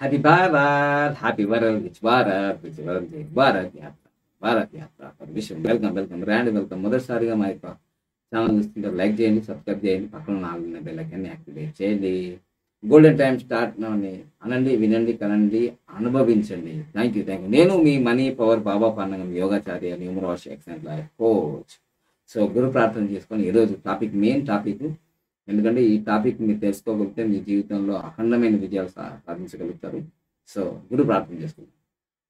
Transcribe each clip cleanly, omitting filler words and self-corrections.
Happy Bharat, happy world, rich Bharat, rich world, జై భారత్ యాత్ర, భారత్ యాత్ర విషయం. Welcome welcome rand welcome. మొదటిసారిగా మా యొక్క ఛానల్ చూస్తుంటే లైక్ చేయండి, సబ్స్క్రైబ్ చేయండి, పక్కన 4 బెల్ ఐకాన్ని యాక్టివేట్ చేయండి. గోల్డెన్ టైమ్ స్టార్ట్ నౌని. అనండి, వినండి, కనండి, అనుభవించండి. Thank you. నేను మీ మనీ పవర్ బాబా పండగం యోగాచార్య, numerology excellent life coach. So గురు ప్రార్థన చేసుకొని ఈరోజు టాపిక్, మెయిన్ టాపిక్, ఎందుకంటే ఈ టాపిక్ మీరు తెలుసుకోగలిగితే మీ జీవితంలో అఖండమైన విజయాలు సాధించగలుగుతారు. సో గురు ప్రార్థన చేసుకుంటాం.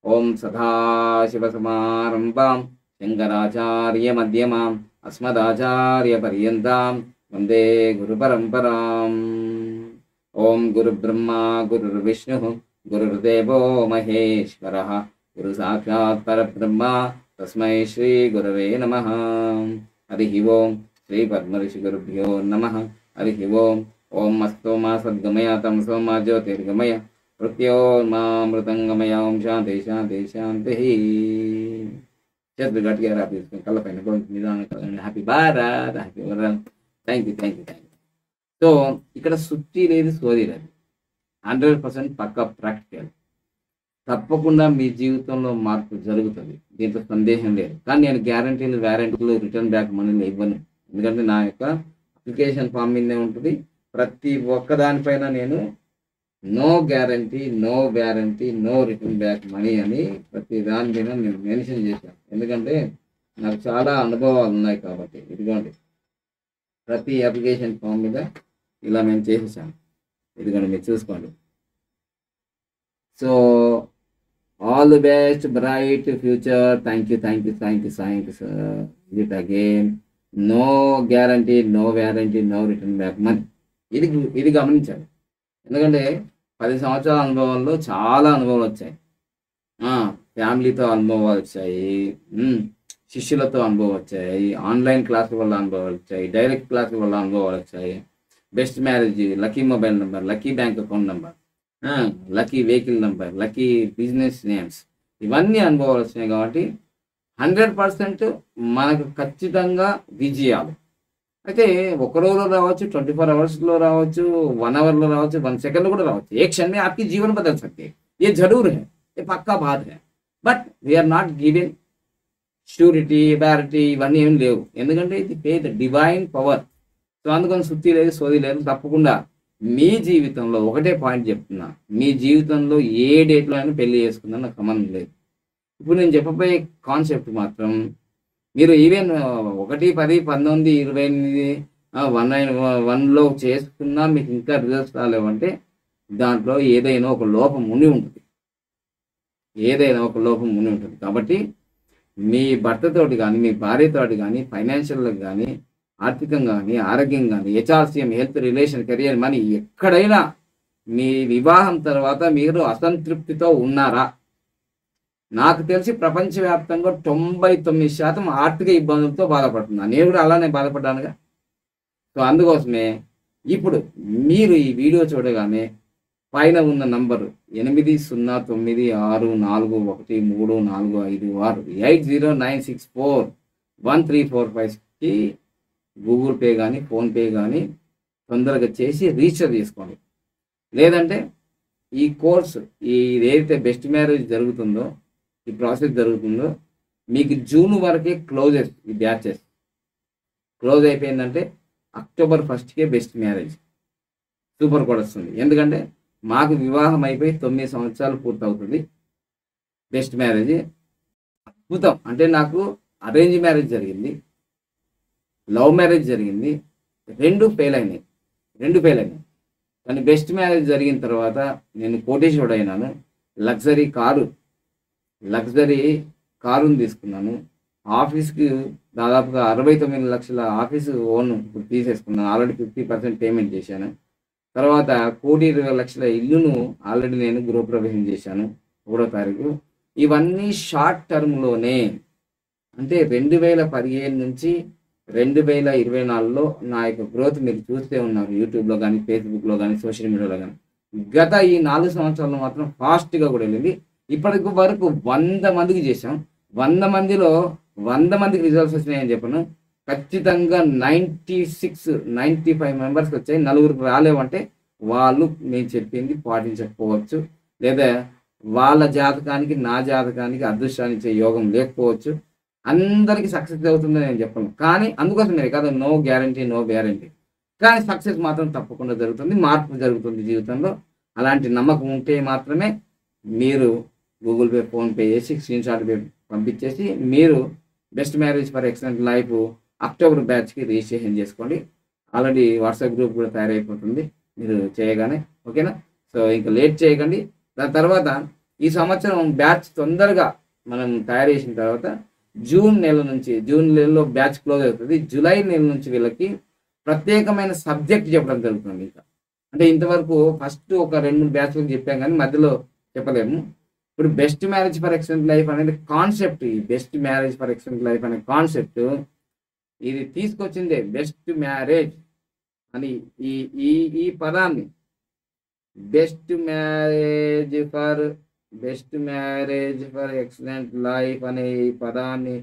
ఓం సదాశివ సమారంభాం శంకరాచార్య మధ్యమాం అస్మదాచార్య పర్యంతాం వందే గురు పరంపరాం. ఓం గురు బ్రహ్మ గురు విష్ణు గురుర్దేవో మహేశ్వర గురు సాక్షాత్ పరబ్రహ్మ తస్మై శ్రీ గురవే నమః. హరి ఓం. శ్రీ పద్మఋషి గురుభ్యో నమః. హరి ఓం. ఓం అస్తో మా సద్గమయ తమసో మా జ్యోతిర్గమయ మృత్యోర్మామృతంగమయ. ఓం శాంతి శాంతి శాంతి. చేతులు గట్టిగా రాపేసుకుని కళ్ళపైన నిదానం కదండి. Happy Bharat, happy world. Thank you. So ఇక్కడ సుత్తి లేదు, సోది లేదు, 100% పక్కా ప్రాక్టికల్. తప్పకుండా మీ జీవితంలో మార్పు జరుగుతుంది, దీంట్లో సందేహం లేదు. కానీ నేను గ్యారంటీలు, వ్యారంటీలు, రిటర్న్ బ్యాక్ మనీలు ఇవ్వను. ఎందుకంటే నా యొక్క అప్లికేషన్ ఫామ్ మీదే ఉంటుంది. ప్రతి ఒక్క దానిపైన నేను no guarantee, no warranty, no return back money అని ప్రతి దాని మీద నేను మెన్షన్ చేశాను. ఎందుకంటే నాకు చాలా అనుభవాలు ఉన్నాయి కాబట్టి. ఇదిగోండి, ప్రతి అప్లికేషన్ ఫామ్ మీద ఇలా మేము చేసేసాను. ఇదిగోండి, మీరు చూసుకోండి. So all the best, bright future. Thank you sir. It again no guarantee, no warranty, no return back money. ఇది గమనించాలి. ఎందుకంటే 10 సంవత్సరాల అనుభవంలో చాలా అనుభవాలు వచ్చాయి. ఫ్యామిలీతో అనుభవాలు వచ్చాయి, శిష్యులతో అనుభవాలు వచ్చాయి, ఆన్లైన్ క్లాసుల వల్ల అనుభవాలు వచ్చాయి, డైరెక్ట్ క్లాసుల వల్ల అనుభవాలు వచ్చాయి, best marriage, lucky mobile number, lucky bank account number, lucky vehicle number, lucky business names, ఇవన్నీ అనుభవాలు వచ్చినాయి. కాబట్టి 100% మనకు ఖచ్చితంగా విజయాలు అయితే ఒక రోజులో రావచ్చు, 24 అవర్స్లో రావచ్చు, 1 అవర్లో రావచ్చు, 1 సెకండ్ కూడా రావచ్చు. ఏ क्षण में आपकी जीवन बदल सकते हैं, ये जरूर है, ये पक्का बात है. But we are not given surety, variety ఇవన్నీ ఏం లేవు. ఎందుకంటే ఇది ఫెయిత్, డివైన్ పవర్. సో అందుకని సుత్తి లేదు, సోది లేదు. తప్పకుండా మీ జీవితంలో ఒకటే పాయింట్ చెప్తున్నా, మీ జీవితంలో ఏ డేట్లో అయినా పెళ్లి చేసుకున్నా నాకు సంబంధం లేదు. ఇప్పుడు నేను చెప్పబోయే కాన్సెప్ట్ మాత్రం మీరు ఈవెన్ 1, 10, 19, 28, 1లో చేసుకున్నా మీకు ఇంకా రిజల్ట్స్ రాలేవంటే దాంట్లో ఏదైనా ఒక లోపం ఉండి ఉంటుంది, కాబట్టి మీ భర్తతోటి కానీ, మీ భార్యతోటి కానీ, ఫైనాన్షియల్గా కానీ, ఆర్థికంగా కానీ, ఆరోగ్యం కానీ, HRCM, health, relation, career, money, ఎక్కడైనా మీ వివాహం తర్వాత మీరు అసంతృప్తితో ఉన్నారా? నాకు తెలిసి ప్రపంచవ్యాప్తంగా 99% ఆర్థిక ఇబ్బందులతో బాధపడుతున్నా. నేను కూడా అలానే బాధపడ్డానుగా. సో అందుకోసమే ఇప్పుడు మీరు ఈ వీడియో చూడగానే పైన ఉన్న నంబరు 8096413456 8096413415కి గూగుల్ పే కానీ, ఫోన్పే కానీ తొందరగా చేసి రిజిస్టర్ చేసుకోండి. లేదంటే ఈ కోర్సు, ఏదైతే బెస్ట్ మ్యారేజ్ జరుగుతుందో, ఈ ప్రాసెస్ జరుగుతుందో, మీకు జూన్ వరకే క్లోజెస్. ఈ బ్యాచెస్ క్లోజ్ అయిపోయిందంటే అక్టోబర్ 1కే బెస్ట్ మ్యారేజ్ సూపర్ కోడ్ వస్తుంది. ఎందుకంటే మాకు వివాహం అయిపోయి 9 సంవత్సరాలు పూర్తవుతుంది. బెస్ట్ మ్యారేజ్ అద్భుతం. అంటే నాకు అరేంజ్ మ్యారేజ్ జరిగింది, లవ్ మ్యారేజ్ జరిగింది, రెండు ఫెయిల్ అయినాయి. కానీ బెస్ట్ మ్యారేజ్ జరిగిన తర్వాత నేను కోటేశ్వరుడు అయినాను. లగ్జరీ కారుని తీసుకున్నాను. ఆఫీస్కి దాదాపుగా 69 లక్షల ఆఫీసు ఓన్ తీసేసుకున్నాను. ఆల్రెడీ 50% పేమెంట్ చేశాను. తర్వాత 1,20,00,000 ఇల్లును ఆల్రెడీ నేను గృహప్రవేశం చేశాను 3వ తారీఖు. ఇవన్నీ షార్ట్ టర్మ్లోనే. అంటే 2015 నుంచి 2024లో నా యొక్క గ్రోత్ మీరు చూస్తూ ఉన్నారు. యూట్యూబ్లో కానీ, ఫేస్బుక్లో కానీ, సోషల్ మీడియాలో కానీ. గత ఈ 4 సంవత్సరాలు మాత్రం ఫాస్ట్గా కూడా వెళ్ళింది. ఇప్పటి వరకు 100 మందికి చేశాం. 100 మందిలో 100 మందికి రిజల్ట్స్ వచ్చినాయని చెప్పను. ఖచ్చితంగా 96-95 మెంబర్స్కి వచ్చాయి. 4 రాలేవంటే వాళ్ళు నేను చెప్పింది పాటించకపోవచ్చు, లేదా వాళ్ళ జాతకానికి నా జాతకానికి అదృష్టాన్ని ఇచ్చే యోగం లేకపోవచ్చు. అందరికీ సక్సెస్ అవుతుందని నేను చెప్పను, కానీ అందుకోసమే కాదు, నో గ్యారంటీ. కానీ సక్సెస్ మాత్రం తప్పకుండా జరుగుతుంది, మార్పు జరుగుతుంది జీవితంలో. అలాంటి నమ్మకం ఉంటే మాత్రమే మీరు గూగుల్ పే, ఫోన్పే చేసి స్క్రీన్ షాట్ పంపించేసి మీరు best marriage for excellent life October బ్యాచ్కి రిజిస్ట్రేషన్ చేసుకోండి. ఆల్రెడీ వాట్సాప్ గ్రూప్ కూడా తయారైపోతుంది మీరు చేయగానే, ఓకేనా? సో ఇంకా లేట్ చేయకండి. దాని తర్వాత ఈ సంవత్సరం బ్యాచ్ తొందరగా మనం తయారు చేసిన తర్వాత జూన్ నెలలో బ్యాచ్ క్లోజ్ అవుతుంది. జూలై నెల నుంచి వీళ్ళకి ప్రత్యేకమైన సబ్జెక్ట్ చెప్పడం జరుగుతుంది. ఇంకా అంటే ఇంతవరకు ఫస్ట్ ఒక 2-3 బ్యాచ్లకు చెప్పాం, కానీ మధ్యలో చెప్పలేము. ఇప్పుడు best marriage for excellent life అనేది కాన్సెప్ట్, ఈ best marriage for excellent life అనే కాన్సెప్ట్ ఇది తీసుకొచ్చిందే బెస్ట్ మ్యారేజ్ అని. ఈ ఈ ఈ పదాన్ని best marriage for excellent life అనే ఈ పదాన్ని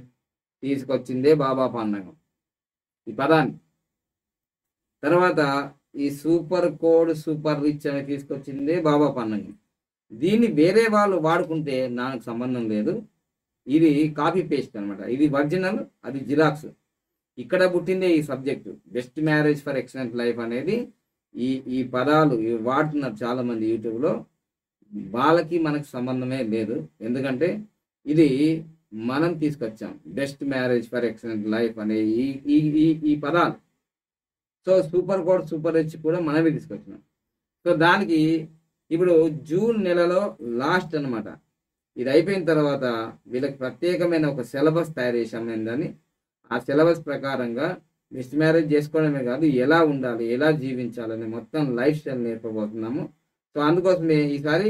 తీసుకొచ్చిందే బాబా పన్నగం ఈ పదాన్ని. తర్వాత ఈ సూపర్ కోడ్ సూపర్ రిచ్ అని తీసుకొచ్చిందే బాబా పన్నగం. దీన్ని వేరే వాళ్ళు వాడుకుంటే నాకు సంబంధం లేదు, ఇది కాపీ పేస్ట్ అనమాట. ఇది ఒరిజినల్, అది జిరాక్స్. ఇక్కడ పుట్టిందే ఈ subject best marriage for excellent life అనేది. ఈ పదాలు వాడుతున్నారు చాలామంది యూట్యూబ్లో, వాళ్ళకి మనకు సంబంధమే లేదు. ఎందుకంటే ఇది మనం తీసుకొచ్చాం best marriage for excellent life అనే ఈ పదాలు. So super code super rich కూడా మనమే తీసుకొచ్చినాం. సో దానికి ఇప్పుడు జూన్ నెలలో లాస్ట్ అనమాట. ఇది అయిపోయిన తర్వాత వీళ్ళకి ప్రత్యేకమైన ఒక సిలబస్ తయారు చేసాం ఏందని. ఆ సిలబస్ ప్రకారంగా బెస్ట్ మ్యారేజ్ చేసుకోవడమే కాదు, ఎలా ఉండాలి, ఎలా జీవించాలని మొత్తం లైఫ్ స్టైల్ నేర్పబోతున్నాము. సో అందుకోసమే ఈసారి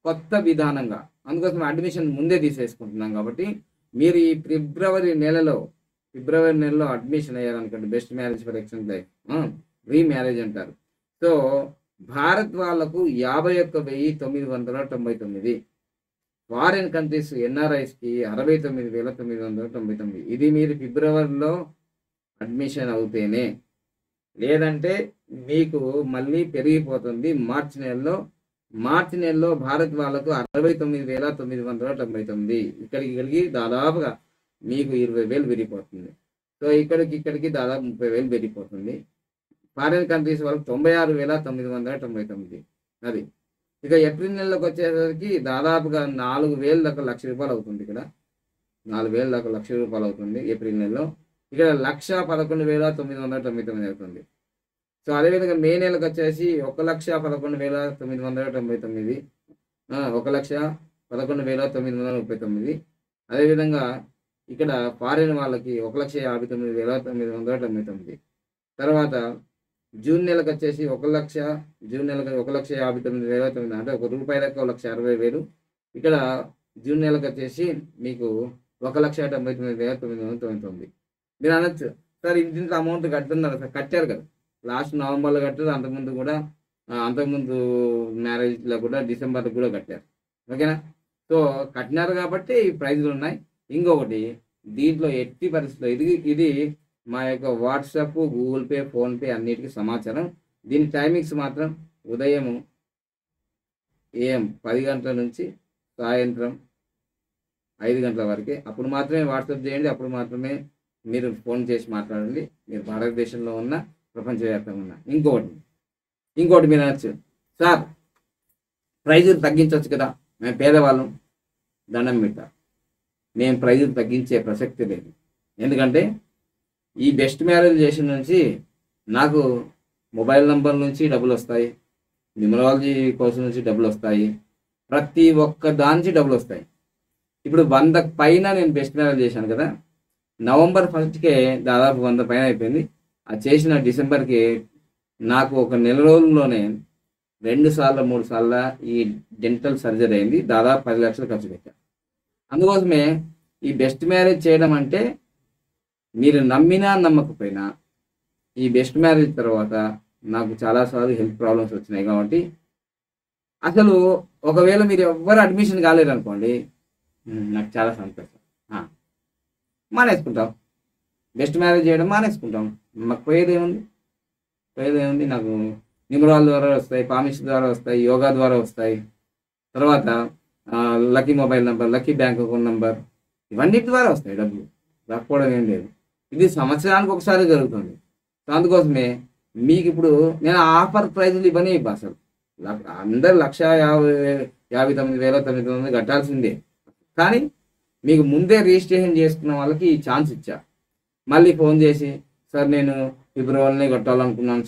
కొత్త విధానంగా, అందుకోసం అడ్మిషన్ ముందే తీసేసుకుంటున్నాం. కాబట్టి మీరు ఈ ఫిబ్రవరి నెలలో అడ్మిషన్ అయ్యారనుకోండి, best marriage for excellent life remarriage అంటారు. సో భారత్ వాళ్లకు 51,999, ఫారిన్ కంట్రీస్ ఎన్ఆర్ఐస్కి 69,999. ఇది మీరు ఫిబ్రవరిలో అడ్మిషన్ అవుతేనే, లేదంటే మీకు మళ్ళీ పెరిగిపోతుంది. మార్చి నెలలో భారత్ వాళ్ళకు 69,999. ఇక్కడికి దాదాపుగా మీకు 20,000 పెరిగిపోతుంది. సో ఇక్కడికి దాదాపు 30,000 పెరిగిపోతుంది. ఫారిన్ కంట్రీస్ వాళ్ళకి 96,999. అది ఇక ఏప్రిల్ నెలలోకి వచ్చేసరికి దాదాపుగా 4,000 దాకా ₹1,00,000 అవుతుంది. ఇక్కడ 4,000 దాకా ₹1,00,000 అవుతుంది ఏప్రిల్ నెలలో. ఇక్కడ 1,11,999 అవుతుంది. సో అదేవిధంగా మే నెలకు వచ్చేసి 1,11,999, 1,11,939. అదేవిధంగా ఇక్కడ ఫారిన్ వాళ్ళకి 1,59,999. తర్వాత జూన్ నెలకు వచ్చేసి 1,59,999, అంటే ₹1 దాకా 1,60,000. ఇక్కడ జూన్ నెలకు వచ్చేసి మీకు 1,79,999. మీరు అనొచ్చు, సార్ ఇంత అమౌంట్ కట్టున్నారు సార్. కట్టారు కదా, లాస్ట్ నవంబర్లో కట్టారు, అంతకుముందు మ్యారేజ్లో కూడా డిసెంబర్లో కూడా కట్టారు, ఓకేనా? సో కట్టినారు కాబట్టి ఈ ప్రైజ్లు ఉన్నాయి. ఇంకొకటి, దీంట్లో ఎట్టి పరిస్థితుల్లో ఇది మా యొక్క వాట్సాప్, గూగుల్ పే, ఫోన్పే అన్నిటికీ సమాచారం. దీని టైమింగ్స్ మాత్రం ఉదయం 10 గంటల నుంచి సాయంత్రం 5 గంటల వరకే. అప్పుడు మాత్రమే వాట్సాప్ చేయండి, అప్పుడు మాత్రమే మీరు ఫోన్ చేసి మాట్లాడండి. మీరు భారతదేశంలో ఉన్న, ప్రపంచవ్యాప్తంగా ఉన్న. ఇంకోటి మీరు అనొచ్చు, సార్ ప్రైజులు తగ్గించవచ్చు కదా, మేము పేదవాళ్ళం. దండం పెట్ట, మేము ప్రైజులు తగ్గించే ప్రసక్తి లేదు. ఎందుకంటే ఈ బెస్ట్ మ్యారేజ్ చేసిన నుంచి నాకు మొబైల్ నంబర్ నుంచి డబ్బులు వస్తాయి, న్యూమరాలజీ కోర్సు నుంచి డబ్బులు వస్తాయి, ప్రతి ఒక్క దాని నుంచి డబ్బులు వస్తాయి. ఇప్పుడు 100 పైన నేను బెస్ట్ మ్యారేజ్ చేశాను కదా, నవంబర్ 1కే దాదాపు 100 పైన అయిపోయింది. అది చేసిన డిసెంబర్కి నాకు ఒక నెల రోజుల్లోనే 2 సార్లు 3 సార్లు ఈ డెంటల్ సర్జరీ అయింది. దాదాపు 10 లక్షలు ఖర్చు పెట్టాను. అందుకోసమే ఈ బెస్ట్ మ్యారేజ్ చేయడం అంటే, మీరు నమ్మినా నమ్మకపోయినా ఈ బెస్ట్ మ్యారేజ్ తర్వాత నాకు చాలాసార్లు హెల్త్ ప్రాబ్లమ్స్ వచ్చినాయి. కాబట్టి అసలు ఒకవేళ మీరు ఎవ్వరు అడ్మిషన్ కాలేరు అనుకోండి, నాకు చాలా సంతోషం. మానేసుకుంటాం, బెస్ట్ మ్యారేజ్ చేయడం మానేసుకుంటాం. మాకు పోయేదేముంది? నాకు న్యూమరాల్ ద్వారా వస్తాయి, పామిస్ట్ ద్వారా వస్తాయి, యోగా ద్వారా వస్తాయి, తర్వాత lucky mobile number, lucky bank account number, ఇవన్నిటి ద్వారా వస్తాయి డబ్బులు, రాకపోవడం ఏం లేదు. ఇది సంవత్సరానికి ఒకసారి జరుగుతుంది. సో అందుకోసమే మీకు ఇప్పుడు నేను ఆఫర్ ప్రైజులు ఇవన్నీ అసలు అందరు 1,59,900 కట్టాల్సిందే. కానీ మీకు ముందే రిజిస్ట్రేషన్ చేసుకున్న వాళ్ళకి ఈ ఛాన్స్ ఇచ్చా. మళ్ళీ ఫోన్ చేసి సార్ నేను ఫిబ్రవరిలోనే కట్టాలనుకున్నాను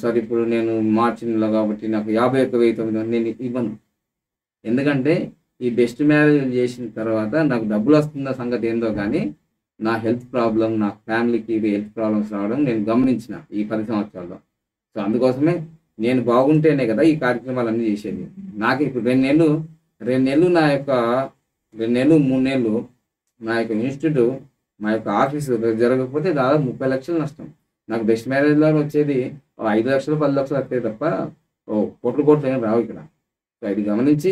సార్ ఇప్పుడు నేను మార్చి నెల కాబట్టి నాకు 51,900 నేను ఇవ్వను. ఎందుకంటే ఈ బెస్ట్ మ్యారేజ్ చేసిన తర్వాత నాకు డబ్బులు వస్తున్న సంగతి ఏందో కానీ నా హెల్త్ ప్రాబ్లం, నా ఫ్యామిలీకి హెల్త్ ప్రాబ్లమ్స్ రావడం నేను గమనించిన ఈ 10 సంవత్సరాల్లో. సో అందుకోసమే నేను బాగుంటేనే కదా ఈ కార్యక్రమాలన్నీ చేసేది. నాకు ఇప్పుడు 2 నెలలు నా యొక్క 2 నెలలు 3 నెలలు నా యొక్క ఇన్స్టిట్యూట్, మా యొక్క ఆఫీసు జరగకపోతే దాదాపు 30 లక్షలు నష్టం. నాకు బెస్ట్ మ్యారేజ్లో వచ్చేది 5 లక్షలు 10 లక్షలు వస్తాయి తప్ప కోట్లు ఏం రావు ఇక్కడ. సో ఇది గమనించి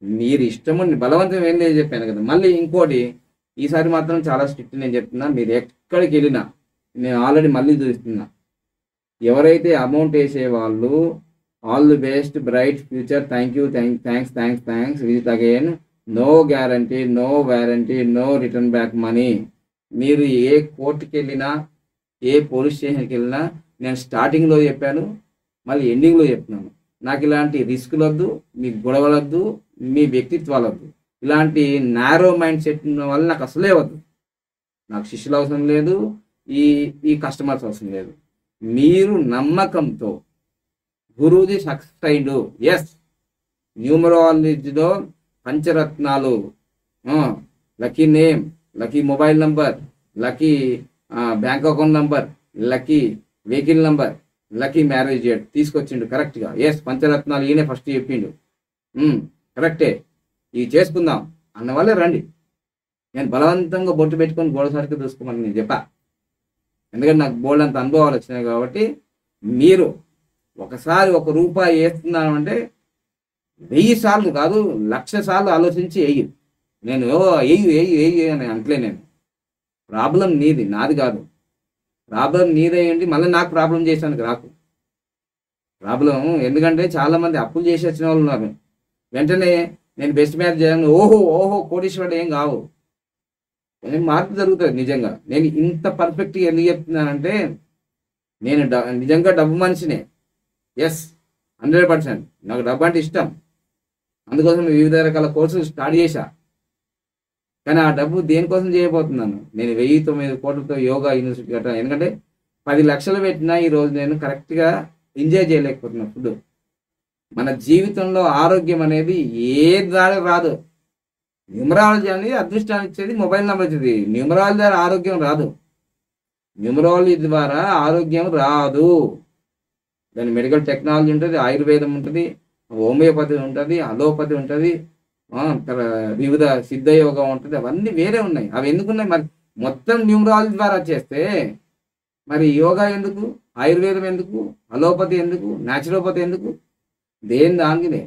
మీరు ఇష్టము బలవంతం ఏం లేదు చెప్పాను కదా. మళ్ళీ ఇంకోటి, ఈసారి మాత్రం చాలా స్ట్రిక్ట్ నేను చెప్తున్నా. మీరు ఎక్కడికి వెళ్ళినా నేను ఆల్రెడీ మళ్ళీ చూస్తున్నా, ఎవరైతే అమౌంట్ వేసే వాళ్ళు all the best, bright future, thanks visit again, no guarantee, no warranty, no return back money. మీరు ఏ కోర్టుకి వెళ్ళినా, ఏ పోలీస్ స్టేషన్కి వెళ్ళినా నేను స్టార్టింగ్లో చెప్పాను, మళ్ళీ ఎండింగ్లో చెప్తున్నాను. నాకు ఇలాంటి రిస్కులు వద్దు, మీ గొడవలొద్దు, మీ వ్యక్తిత్వాలు వద్దు. ఇలాంటి నారో మైండ్ సెట్ ఉన్న వల్ల నాకు అసలే వద్దు. నాకు శిష్యులు అవసరం లేదు, ఈ కస్టమర్స్ అవసరం లేదు. మీరు నమ్మకంతో గురూజీ సక్సెస్ అయిండు. ఎస్, న్యూమరాలజీలో పంచరత్నాలు, lucky name, lucky mobile number, lucky bank account number, lucky vehicle number, lucky marriage date తీసుకొచ్చిండు కరెక్ట్గా. ఎస్, పంచరత్నాలు ఈయనే ఫస్ట్ చెప్పిండు. కరెక్టే, ఇవి చేసుకుందాం అన్న వాళ్ళే రండి. నేను బలవంతంగా బొట్టు పెట్టుకొని గోడ సరికి చూసుకోమని నేను చెప్పా. ఎందుకంటే నాకు బోల్డ్ అంత అనుభవాలు వచ్చినాయి కాబట్టి. మీరు ఒకసారి ₹1 వేస్తున్నాను అంటే 1000 సార్లు కాదు, 1,00,000 సార్లు ఆలోచించి వేయి. నేను వేయి అని అంటలే. నేను ప్రాబ్లం నీది, నాది కాదు. ప్రాబ్లం నీదేయండి, మళ్ళీ నాకు ప్రాబ్లం చేసానికి రాకు ప్రాబ్లం. ఎందుకంటే చాలామంది అప్పులు చేసి వచ్చిన వాళ్ళు ఉన్నారు. వెంటనే నేను బెస్ట్ మ్యారేజ్ చేయాలని ఓహో కోటీశ్వరుడు ఏం కావు. కొంచెం మార్పు జరుగుతుంది నిజంగా. నేను ఇంత పర్ఫెక్ట్గా ఎందుకు చెప్తున్నానంటే నేను నిజంగా డబ్బు మనిషినే. ఎస్, 100% నాకు డబ్బు అంటే ఇష్టం. అందుకోసం వివిధ రకాల కోర్సులు స్టార్ట్ చేశా. కానీ ఆ డబ్బు దేనికోసం చేయబోతున్నాను? నేను 1,009 కోట్లతో యోగా యూనివర్సిటీ కట్టాను. ఎందుకంటే 10 లక్షలు పెట్టినా ఈరోజు నేను కరెక్ట్గా ఎంజాయ్ చేయలేకపోతున్నా ఫుడ్. మన జీవితంలో ఆరోగ్యం అనేది ఏ ద్వారా రాదు. న్యూమరాలజీ అనేది అదృష్టాన్ని ఇచ్చేది, మొబైల్ నెంబర్ ఇచ్చేది. న్యూమరాలజీ ద్వారా ఆరోగ్యం రాదు. న్యూమరాలజీ ద్వారా ఆరోగ్యం రాదు. దాని మెడికల్ టెక్నాలజీ ఉంటుంది, ఆయుర్వేదం ఉంటుంది, హోమియోపతి ఉంటుంది, అలోపతి ఉంటుంది, వివిధ సిద్ధ యోగా ఉంటుంది. అవన్నీ వేరే ఉన్నాయి. అవి ఎందుకున్నాయి? మరి మొత్తం న్యూమరాలజీ ద్వారా చేస్తే మరి యోగా ఎందుకు, ఆయుర్వేదం ఎందుకు, అలోపతి ఎందుకు, న్యాచురోపతి ఎందుకు? దేని దానికిదే.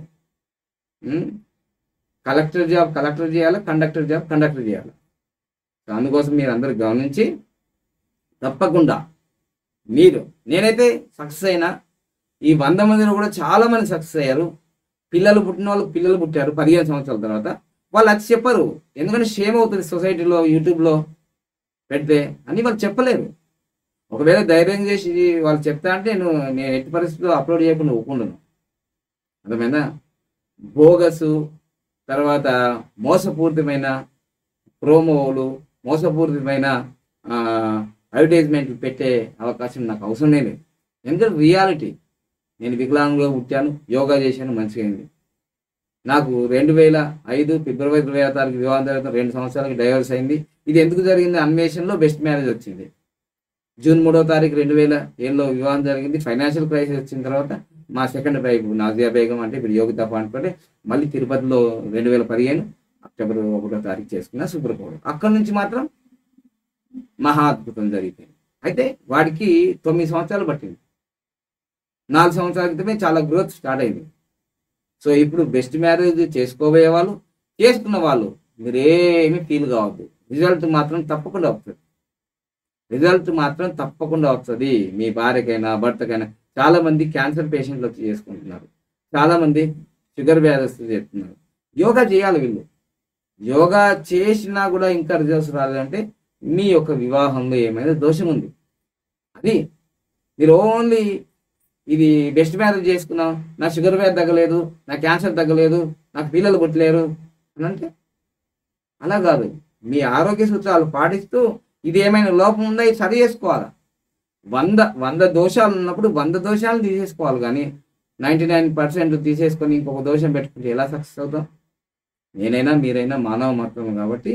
కలెక్టర్ జాబ్ కలెక్టర్ చేయాలి, కండక్టర్ జాబ్ కండక్టర్ చేయాలి. అందుకోసం మీరు అందరూ గమనించి తప్పకుండా నేనైతే సక్సెస్ అయినా, ఈ 100 మందిలో కూడా చాలా మంది సక్సెస్ అయ్యారు. పిల్లలు పుట్టిన వాళ్ళకి పిల్లలు పుట్టారు 15 సంవత్సరాల తర్వాత. వాళ్ళు అది చెప్పరు, ఎందుకంటే షేమ్ అవుతుంది సొసైటీలో, యూట్యూబ్లో పెడితే అని వాళ్ళు చెప్పలేరు. ఒకవేళ ధైర్యం చేసి వాళ్ళు చెప్తా అంటే నేను ఎట్టి పరిస్థితుల్లో అప్లోడ్ చేయకుండా ఒప్పుకుంటున్నాను. అర్థమైందా? బోగసు, తర్వాత మోసపూరితమైన ప్రోమోలు, మోసపూరితమైన అడ్వర్టైజ్మెంట్లు పెట్టే అవకాశం నాకు అవసరం లేదు. ఎందుకంటే రియాలిటీ, నేను వికలాంగులో పుట్టాను, యోగా చేశాను, మంచిగా అయింది. నాకు 2005 ఫిబ్రవరి 20 వివాహం తర్వాత 2 సంవత్సరాలకి డైవర్స్ అయింది. ఇది ఎందుకు జరిగింది? అన్వేషణలో బెస్ట్ మ్యారేజ్ వచ్చింది. జూన్ 3 2007లో వివాహం జరిగింది. ఫైనాన్షియల్ క్రైసిస్ వచ్చిన తర్వాత మా సెకండ్ వైఫ్ నాజియా బేగం, అంటే ఇప్పుడు యోగితా పాండ్పటే, మళ్ళీ తిరుపతిలో 2015 అక్టోబర్ 1 చేసుకున్న సుబ్రహ్మణ్యం. అక్కడి నుంచి మాత్రం మహా అద్భుతం జరిగిపోయింది. అయితే వాడికి 9 సంవత్సరాలు పట్టింది. 4 సంవత్సరాల క్రితమే చాలా గ్రోత్ స్టార్ట్ అయింది. సో ఇప్పుడు బెస్ట్ మ్యారేజ్ చేసుకోబోయే వాళ్ళు, చేసుకున్న వాళ్ళు మీరేమీ ఫీల్ కావద్దు. రిజల్ట్ మాత్రం తప్పకుండా వస్తుంది. మీ భార్యకైనా భర్తకైనా. చాలా మంది క్యాన్సర్ పేషెంట్లు వచ్చి చేసుకుంటున్నారు. చాలా మంది షుగర్ వ్యాధస్తులు చెప్తున్నారు. యోగా చేయాలి వీళ్ళు. యోగా చేసినా కూడా ఇంకా రిజల్ట్స్ రాలేదంటే మీ యొక్క వివాహంలో ఏమైనా దోషం ఉంది. అది మీరు ఓన్లీ ఇది బెస్ట్ మ్యారేజ్ చేసుకున్నాం, నా షుగర్ వ్యాధి తగ్గలేదు, నా క్యాన్సర్ తగ్గలేదు, నాకు పిల్లలు పుట్టలేరు అని అంటే అలా కాదు. మీ ఆరోగ్య సూత్రాలు పాటిస్తూ ఇది ఏమైనా లోపం ఉందా ఇది సరి చేసుకోవాలి. 100 దోషాలు ఉన్నప్పుడు 100 దోషాలు తీసేసుకోవాలి, కానీ 99% తీసేసుకొని ఇంకొక దోషం పెట్టుకుంటే ఎలా సక్సెస్ అవుతాం? నేనైనా మీరైనా మానవ మాత్రమే కాబట్టి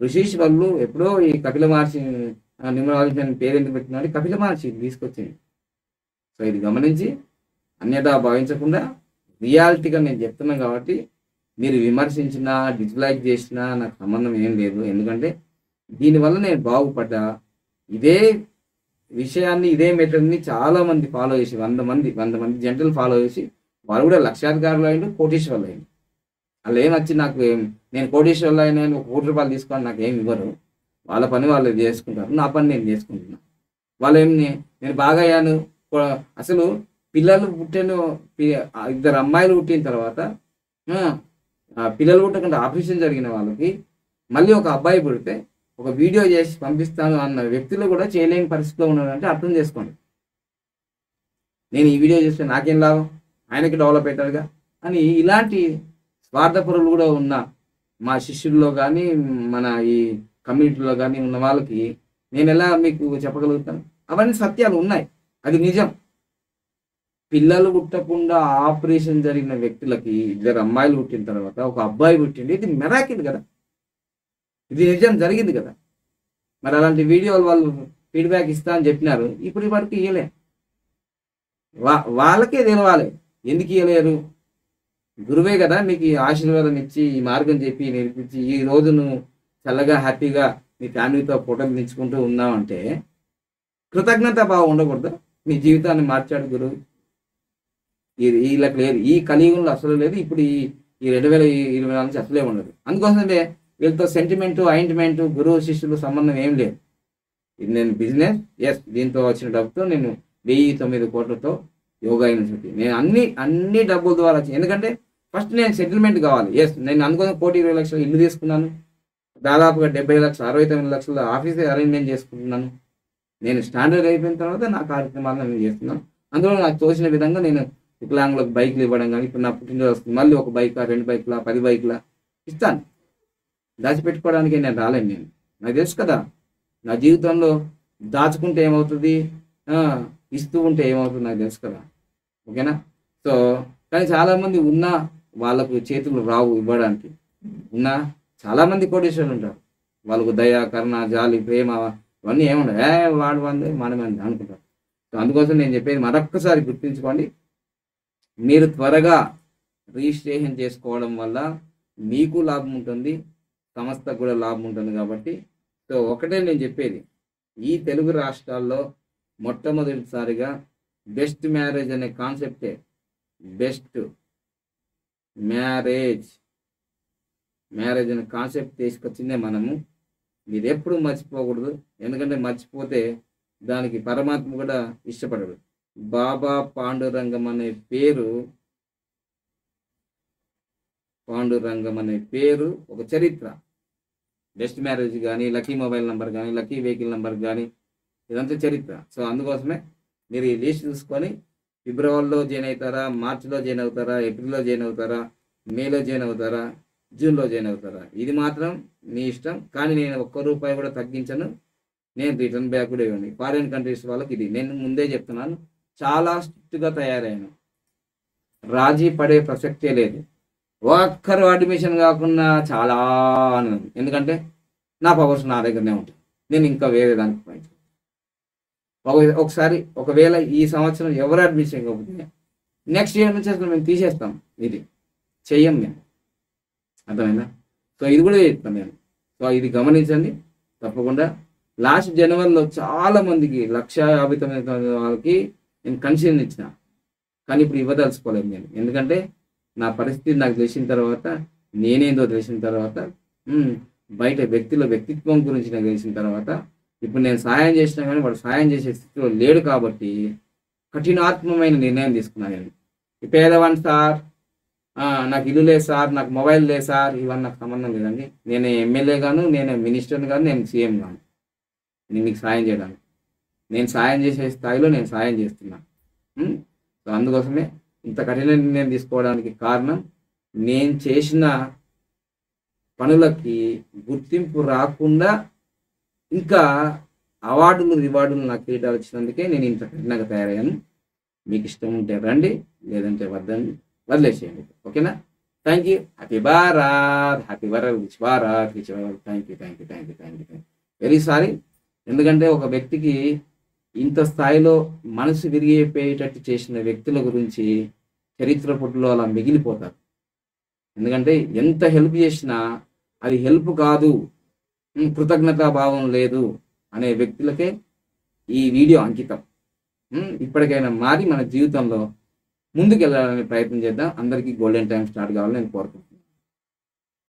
ఋషీశ్వరులు ఎప్పుడో ఈ కపిల మహర్షి న్యూమరాలజీ అని పేరెందుకు పెట్టినాడు? కపిల మహర్షి తీసుకొచ్చింది. సో ఇది గమనించి అన్యథా భావించకుండా రియాలిటీగా నేను చెప్తున్నాను కాబట్టి మీరు విమర్శించినా డిస్లైక్ చేసినా నాకు సంబంధం ఏం లేదు. ఎందుకంటే దీనివల్ల నేను బాగుపడ్డా. ఇదే విషయాన్ని ఇదే మెథడ్ని చాలా మంది ఫాలో చేసి 100 మంది జంటలు ఫాలో చేసి వాళ్ళు కూడా లక్షాధికారులు అయిండు, కోటీశ్వర్లు అయిండు. వాళ్ళు ఏమొచ్చి నాకు నేను కోటీశ్వర్లు అయినా ₹1 కోటి తీసుకొని నాకు ఏమి ఇవ్వరు. వాళ్ళ పని వాళ్ళు చేసుకుంటారు, నా పని నేను చేసుకుంటున్నా. వాళ్ళు నేను బాగా అయ్యాను. అసలు పిల్లలు పుట్టిన 2 అమ్మాయిలు పుట్టిన తర్వాత పిల్లలు పుట్టకుండా ఆపరేషన్ జరిగిన వాళ్ళకి మళ్ళీ ఒక అబ్బాయి పుడితే ఒక వీడియో చేసి పంపిస్తాను అన్న వ్యక్తులు కూడా చేయలేని పరిస్థితిలో ఉన్నారంటే అర్థం చేసుకోండి. నేను ఈ వీడియో చేస్తే నాకేం లాభం, ఆయనకి డెవలప్ అవుతాడుగా అని ఇలాంటి స్వార్థపరులు కూడా ఉన్న మా శిష్యుల్లో కానీ మన ఈ కమ్యూనిటీలో కానీ ఉన్న వాళ్ళకి నేను ఎలా మీకు చెప్పగలుగుతాను? అవన్నీ సత్యాలు ఉన్నాయి, అది నిజం. పిల్లలు పుట్టకుండా ఆపరేషన్ జరిగిన వ్యక్తులకి 2 అమ్మాయిలు పుట్టిన తర్వాత ఒక అబ్బాయి పుట్టింది, ఇది మిరాకిల్ కదా, ఇది నిజం జరిగింది కదా. మరి అలాంటి వీడియోలు వాళ్ళు ఫీడ్బ్యాక్ ఇస్తా అని చెప్పినారు, ఇప్పుడు వరకు ఇవ్వలే. వాళ్ళకే తెలవాలి ఎందుకు ఇవ్వలేరు. గురువే కదా మీకు ఈ ఆశీర్వాదం ఇచ్చి ఈ మార్గం చెప్పి నేర్పించి ఈ రోజు నువ్వు చల్లగా హ్యాపీగా మీ ఫ్యామిలీతో ఫోటోలు తెచ్చుకుంటూ ఉన్నావంటే కృతజ్ఞత భావం ఉండకూడదు? మీ జీవితాన్ని మార్చాడు గురువు. వీళ్ళకి లేదు, ఈ కలియుగంలో అసలు లేదు. ఇప్పుడు ఈ 2024 నుంచి అసలే ఉండదు. అందుకోసమే వీళ్ళతో సెంటిమెంటు ఆయింట్మెంటు గురువు శిష్యులు సంబంధం ఏం లేదు. ఇది నేను బిజినెస్, దీంతో వచ్చిన డబ్బుతో నేను 1009 కోట్లతో యోగా యూనివర్సిటీ నేను అన్ని డబ్బుల ద్వారా ఎందుకంటే ఫస్ట్ నేను సెటిల్మెంట్ కావాలి. నేను అనుకున్న 1,20,00,000 ఇల్లు తీసుకున్నాను, దాదాపుగా 70 లక్షలు 69 లక్షల ఆఫీస్ అరేంజ్మెంట్ చేసుకుంటున్నాను. నేను స్టాండర్డ్ అయిపోయిన తర్వాత నా కార్యక్రమాలను నేను చేస్తున్నాను. అందులో నాకు తోచిన విధంగా నేను వికలాంగులకు బైక్లు ఇవ్వడం కానీ, ఇప్పుడు నా పుట్టినరోజు వస్తుంది మళ్ళీ 1 బైక్ 2 బైక్ల 10 బైక్ల ఇస్తాను. దాచిపెట్టుకోవడానికి నేను రాలేను. నాకు తెలుసు కదా నా జీవితంలో దాచుకుంటే ఏమవుతుంది, ఇస్తూ ఉంటే ఏమవుతుంది నాకు తెలుసు కదా. ఓకేనా? సో కానీ చాలామంది ఉన్నా వాళ్ళకు చేతులు రావు ఇవ్వడానికి. ఉన్నా చాలామంది కోటేశ్వరులు ఉంటారు, వాళ్ళకు దయ కరుణ జాలి ప్రేమ ఇవన్నీ ఏముండవు. వాడు మనమంది అనుకుంటారు. సో అందుకోసం నేను చెప్పేది మరొక్కసారి గుర్తుంచుకోండి. మీరు త్వరగా రిజిస్ట్రేషన్ చేసుకోవడం వల్ల మీకు లాభం ఉంటుంది, సంస్థకు కూడా లాభం ఉంటుంది. కాబట్టి సో ఒకటే నేను చెప్పేది, ఈ తెలుగు రాష్ట్రాల్లో మొట్టమొదటిసారిగా బెస్ట్ మ్యారేజ్ అనే కాన్సెప్టే, బెస్ట్ మ్యారేజ్ అనే కాన్సెప్ట్ తీసుకొచ్చిందే మనము. మీరు ఎప్పుడు మర్చిపోకూడదు, ఎందుకంటే మర్చిపోతే దానికి పరమాత్మ కూడా ఇష్టపడడు. బాబా పాండురంగం అనే పేరు ఒక చరిత్ర. బెస్ట్ మ్యారేజ్ కానీ, లక్కీ మొబైల్ నెంబర్ కానీ, లక్కీ వెహికల్ నెంబర్ కానీ, ఇదంతా చరిత్ర. సో అందుకోసమే మీరు ఈ లిస్ట్ చూసుకొని ఫిబ్రవరిలో జాయిన్ అవుతారా, మార్చిలో జాయిన్ అవుతారా, ఏప్రిల్లో జాయిన్ అవుతారా, మేలో జాయిన్ అవుతారా, జూన్లో జాయిన్ అవుతారా, ఇది మాత్రం మీ ఇష్టం. కానీ నేను ₹1 కూడా తగ్గించను. నేను రిటర్న్ బ్యాక్ కూడా ఇవ్వండి. ఫారిన్ కంట్రీస్ వాళ్ళకి ఇది నేను ముందే చెప్తున్నాను, చాలా స్ట్రిక్ట్గా తయారయ్యాను. రాజీ పడే ప్రసక్తే లేదు. ఒక్కరు అడ్మిషన్ కాకుండా చాలా ఆనందం, ఎందుకంటే నా పవర్స్ నా దగ్గరనే ఉంటాయి. నేను ఇంకా వేరే దానికి పోయింది. ఒకసారి ఒకవేళ ఈ సంవత్సరం ఎవరు అడ్మిషన్ కాకపోతే నెక్స్ట్ ఇయర్ నుంచి అసలు మేము తీసేస్తాం, ఇది చెయ్యం మేము. అర్థమైందా? సో ఇది కూడా చెప్తాను నేను. సో ఇది గమనించండి తప్పకుండా. లాస్ట్ జనవరిలో చాలా మందికి 1,59,000 వాళ్ళకి నేను కన్సెషన్ ఇచ్చిన, కానీ ఇప్పుడు ఇవ్వదలుచుకోలేదు నేను. ఎందుకంటే నా పరిస్థితి నాకు తెలిసిన తర్వాత, నేనేందో తెలిసిన తర్వాత, బయట వ్యక్తిత్వం గురించి నాకు తెలిసిన తర్వాత, ఇప్పుడు నేను సహాయం చేసినా కానీ వాడు సహాయం చేసే స్థితిలో లేడు. కాబట్టి కఠినాత్మకమైన నిర్ణయం తీసుకున్నాను నేను. పేదవాడిని సార్, నాకు ఇల్లు లేదు సార్, నాకు మొబైల్ లేదు సార్, ఇవన్నీ నాకు సంబంధం లేదండి. నేను ఎమ్మెల్యే గాను, నేను మినిస్టర్ని గాను, నేను సీఎం గాను. నేను మీకు సాయం చేయడానికి, నేను సాయం చేసే స్థాయిలో నేను సాయం చేస్తున్నా. సో అందుకోసమే ఇంత కఠిన నిర్ణయం తీసుకోవడానికి కారణం, నేను చేసిన పనులకి గుర్తింపు రాకుండా ఇంకా అవార్డులు రివార్డులు నాకు కిరీటాలు వచ్చినందుకే నేను ఇంత కఠినంగా తయారయ్యాను. మీకు ఇష్టం ఉంటే రండి, లేదంటే వద్దండి, వదిలేసేయండి. ఓకేనా? Thank you. Happy Bharat, happy Bharat, which Bharat, which Bharat. Thank you, thank you, thank you, thank you. Very sorry. ఎందుకంటే ఒక వ్యక్తికి ఇంత స్థాయిలో మనసు విరిగిపోయేటట్టు చేసిన వ్యక్తుల గురించి చరిత్ర పుటలో అలా మిగిలిపోతారు. ఎందుకంటే ఎంత హెల్ప్ చేసినా అది హెల్ప్ కాదు, కృతజ్ఞతా భావం లేదు అనే వ్యక్తులకే ఈ వీడియో అంకితం. ఇప్పటికైనా మారి మన జీవితంలో ముందుకు వెళ్ళాలనే ప్రయత్నం చేద్దాం. అందరికీ గోల్డెన్ టైం స్టార్ట్ కావాలని నేను కోరుకుంటున్నాను.